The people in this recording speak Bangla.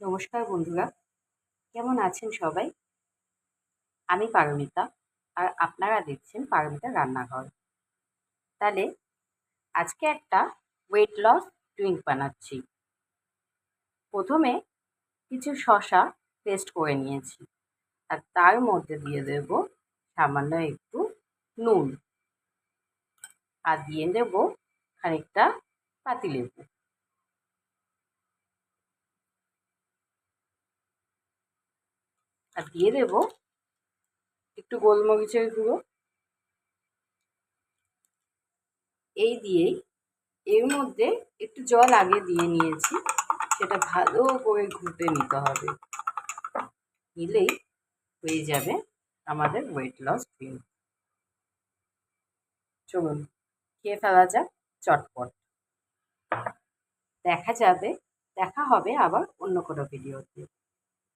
নমস্কার বন্ধুরা, কেমন আছেন সবাই? আমি পারমিতা, আর আপনারা দেখছেন পারমিতা রান্নাঘর। তাহলে আজকে একটা ওয়েট লস ড্রিঙ্ক বানাচ্ছি। প্রথমে কিছু শসা পেস্ট করে নিয়েছি, আর তার মধ্যে দিয়ে দেব সামান্য একটু নুন, আর দিয়ে দেব খানিকটা পাতিলেবু, আর দিয়ে দেব একটু গোলমরিচের গুঁড়ো। এই দিয়েই এর মধ্যে একটু জল আগে দিয়ে নিয়েছি, সেটা ভালো করে ঘুটে নিতে হবে, নিলেই হয়ে যাবে আমাদের ওয়েট লস ড্রিঙ্ক। চলুন খেয়ে ফেলা যাক চটপট। দেখা হবে আবার অন্য কোনো ভিডিওতে।